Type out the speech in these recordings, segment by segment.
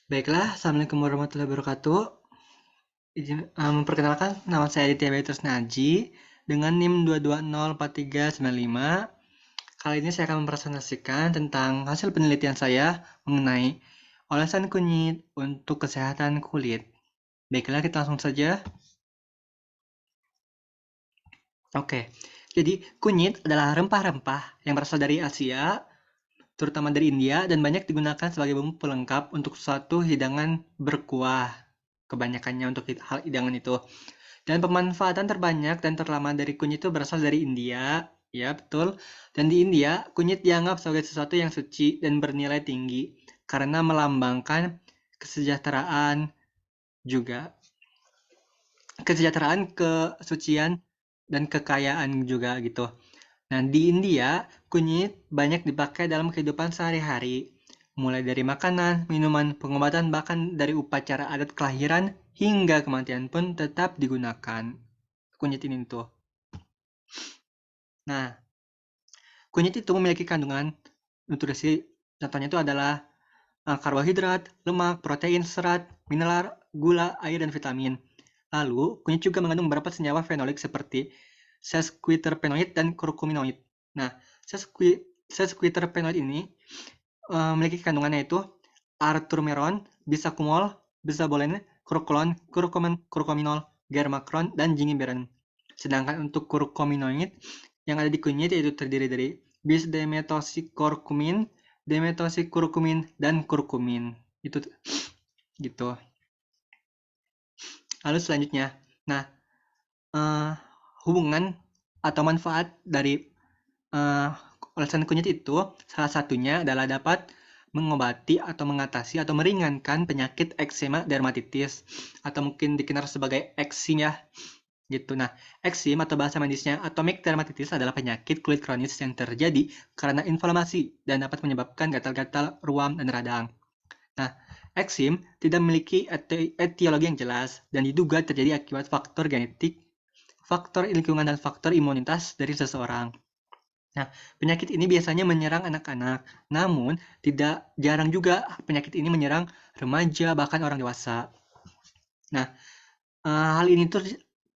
Baiklah, Assalamualaikum warahmatullahi wabarakatuh. Memperkenalkan, nama saya Aditya Petrus Naji dengan NIM 2204395. Kali ini saya akan mempresentasikan tentang hasil penelitian saya mengenai olesan kunyit untuk kesehatan kulit. Baiklah, kita langsung saja. Oke, jadi kunyit adalah rempah-rempah yang berasal dari Asia, terutama dari India, dan banyak digunakan sebagai bumbu pelengkap untuk suatu hidangan berkuah. Kebanyakannya untuk hal hidangan itu. Dan pemanfaatan terbanyak dan terlama dari kunyit itu berasal dari India, ya betul. Dan di India, kunyit dianggap sebagai sesuatu yang suci dan bernilai tinggi karena melambangkan kesejahteraan juga. Kesejahteraan, kesucian, dan kekayaan juga gitu. Nah, di India, kunyit banyak dipakai dalam kehidupan sehari-hari. Mulai dari makanan, minuman, pengobatan, bahkan dari upacara adat kelahiran hingga kematian pun tetap digunakan. Kunyit ini tuh. Nah, kunyit itu memiliki kandungan nutrisi, contohnya itu adalah karbohidrat, lemak, protein, serat, mineral, gula, air, dan vitamin. Lalu, kunyit juga mengandung beberapa senyawa fenolik seperti sesquiterpenoid dan curcuminoid. Nah, sesquiterpenoid ini memiliki kandungannya itu arturmeron, bisakumol, bisabolen, curculon, curcuminol, germakron, dan gingiberin. Sedangkan untuk curcuminoid yang ada di kunyit yaitu terdiri dari bis-dimethylcurcumin, dimethylcurcumin, dan kurkumin. Itu gitu. Lalu selanjutnya, nah hubungan atau manfaat dari olesan kunyit itu salah satunya adalah dapat mengobati atau mengatasi atau meringankan penyakit eksema dermatitis atau mungkin dikenal sebagai eksim ya gitu. Nah, eksim atau bahasa medisnya atopic dermatitis adalah penyakit kulit kronis yang terjadi karena inflamasi dan dapat menyebabkan gatal-gatal, ruam, dan radang. Nah, eksim tidak memiliki etiologi yang jelas dan diduga terjadi akibat faktor genetik, faktor lingkungan, dan faktor imunitas dari seseorang. Nah, penyakit ini biasanya menyerang anak-anak, namun tidak jarang juga penyakit ini menyerang remaja bahkan orang dewasa. Nah, hal ini tuh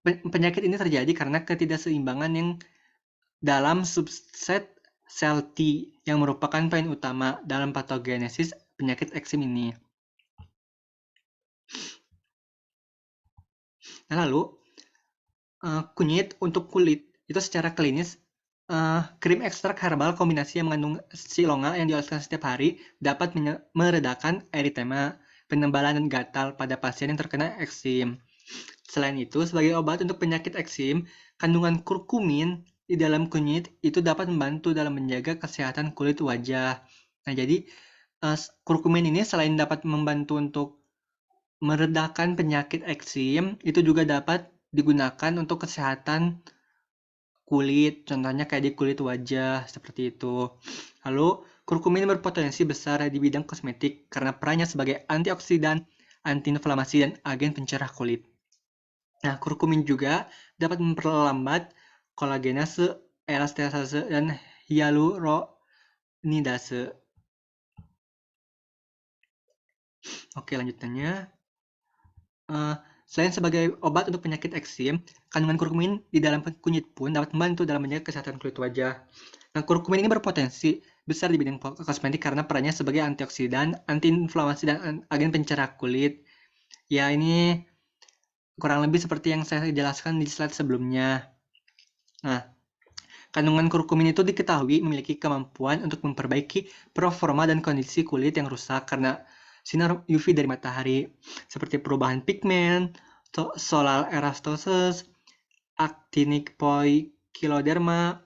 penyakit ini terjadi karena ketidakseimbangan yang dalam subset sel T yang merupakan poin utama dalam patogenesis penyakit eksim ini. Nah, lalu kunyit untuk kulit itu secara klinis krim ekstrak herbal kombinasi yang mengandung silonga yang dioleskan setiap hari dapat meredakan eritema, penebalan, dan gatal pada pasien yang terkena eksim. Selain itu, sebagai obat untuk penyakit eksim, kandungan kurkumin di dalam kunyit itu dapat membantu dalam menjaga kesehatan kulit wajah. Nah, jadi kurkumin ini selain dapat membantu untuk meredakan penyakit eksim, itu juga dapat digunakan untuk kesehatan kulit, contohnya kayak di kulit wajah, seperti itu. Lalu, kurkumin berpotensi besar di bidang kosmetik karena perannya sebagai antioksidan, antiinflamasi, dan agen pencerah kulit. Nah, kurkumin juga dapat memperlambat kolagenase, elastasase, dan hyaluronidase. Oke, lanjutannya. Selain sebagai obat untuk penyakit eksim, kandungan kurkumin di dalam kunyit pun dapat membantu dalam menjaga kesehatan kulit wajah. Nah, kurkumin ini berpotensi besar di bidang kosmetik karena perannya sebagai antioksidan, antiinflamasi, dan agen pencerah kulit. Ya, ini kurang lebih seperti yang saya jelaskan di slide sebelumnya. Nah, kandungan kurkumin itu diketahui memiliki kemampuan untuk memperbaiki performa dan kondisi kulit yang rusak karena sinar UV dari matahari, seperti perubahan pigmen, solar elastosis, actinic poikiloderma,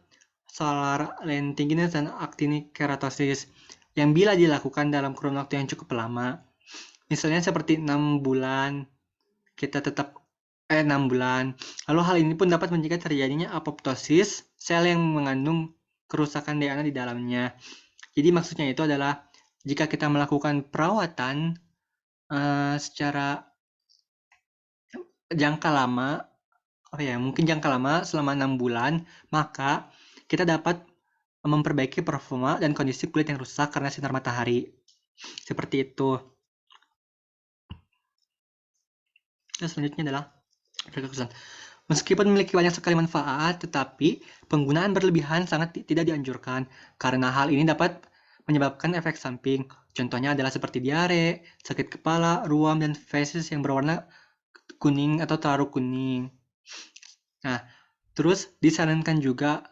solar lentiginous, dan actinic keratosis, yang bila dilakukan dalam kurun waktu yang cukup lama, misalnya seperti 6 bulan, kita tetap 6 bulan. Lalu hal ini pun dapat mencegah terjadinya apoptosis, sel yang mengandung kerusakan DNA di dalamnya. Jadi maksudnya itu adalah jika kita melakukan perawatan secara jangka lama, mungkin jangka lama selama 6 bulan, maka kita dapat memperbaiki performa dan kondisi kulit yang rusak karena sinar matahari. Seperti itu. Dan selanjutnya adalah efek kekhususan. Meskipun memiliki banyak sekali manfaat, tetapi penggunaan berlebihan sangat tidak dianjurkan karena hal ini dapat menyebabkan efek samping. Contohnya adalah seperti diare, sakit kepala, ruam, dan feses yang berwarna kuning atau terlalu kuning. Nah, terus disarankan juga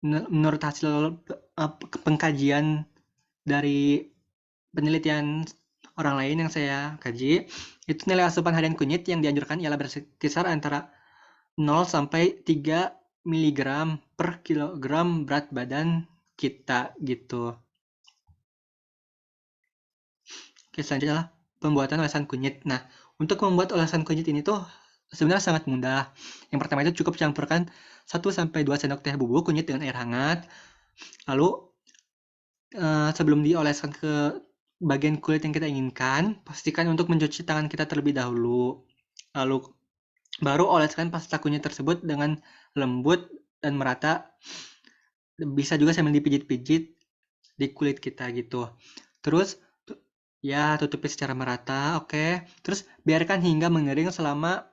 menurut hasil pengkajian dari penelitian orang lain yang saya kaji, itu nilai asupan harian kunyit yang dianjurkan ialah berkisar antara 0 sampai 3 mg per kilogram berat badan kita gitu. Oke, selanjutnya adalah pembuatan olesan kunyit. Nah, untuk membuat olesan kunyit ini tuh sebenarnya sangat mudah. Yang pertama itu cukup campurkan 1 sampai 2 sendok teh bubuk kunyit dengan air hangat. Lalu sebelum dioleskan ke bagian kulit yang kita inginkan, pastikan untuk mencuci tangan kita terlebih dahulu. Lalu baru oleskan pasta kunyit tersebut dengan lembut dan merata. Bisa juga sambil dipijit-pijit di kulit kita gitu. Terus ya tutupi secara merata, oke. Terus biarkan hingga mengering selama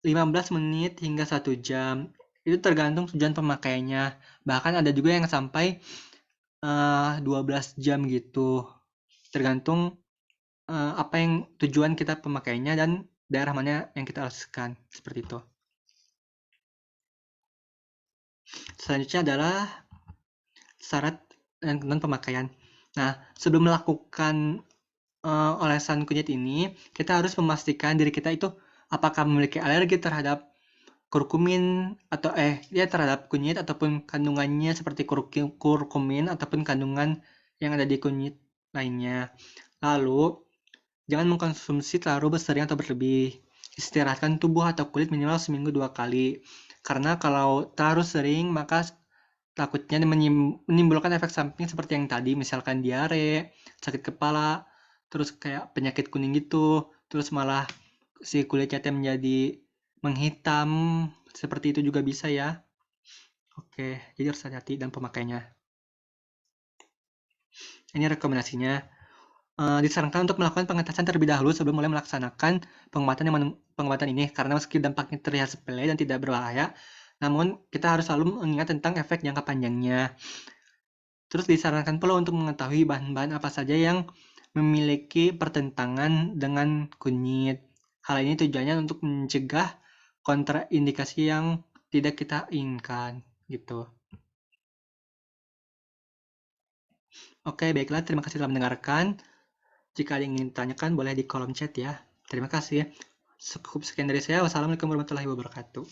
15 menit hingga 1 jam. Itu tergantung tujuan pemakaiannya. Bahkan ada juga yang sampai 12 jam gitu. Tergantung apa yang tujuan kita pemakaiannya dan daerah mana yang kita oleskan. Seperti itu. Selanjutnya adalah syarat dan ketentuan pemakaian. Nah, sebelum melakukan olesan kunyit ini, kita harus memastikan diri kita itu apakah memiliki alergi terhadap kurkumin atau ya terhadap kunyit ataupun kandungannya seperti kurkumin ataupun kandungan yang ada di kunyit lainnya. Lalu, jangan mengkonsumsi terlalu sering atau berlebih. Istirahatkan tubuh atau kulit minimal seminggu 2 kali. Karena kalau terlalu sering, maka takutnya menimbulkan efek samping seperti yang tadi, misalkan diare, sakit kepala, terus kayak penyakit kuning gitu, terus malah si kulitnya menjadi menghitam, seperti itu juga bisa ya. Oke, jadi harus hati-hati dalam pemakaiannya. Ini rekomendasinya. Disarankan untuk melakukan pengetesan terlebih dahulu sebelum mulai melaksanakan pengobatan ini, karena meski dampaknya terlihat sepele dan tidak berbahaya, namun kita harus selalu mengingat tentang efek jangka panjangnya. Terus disarankan pula untuk mengetahui bahan-bahan apa saja yang memiliki pertentangan dengan kunyit. Hal ini tujuannya untuk mencegah kontraindikasi yang tidak kita inginkan gitu. Oke, baiklah, terima kasih telah mendengarkan. Jika ada yang ingin ditanyakan, boleh di kolom chat ya. Terima kasih. Cukup sekian dari saya. Wassalamualaikum warahmatullahi wabarakatuh.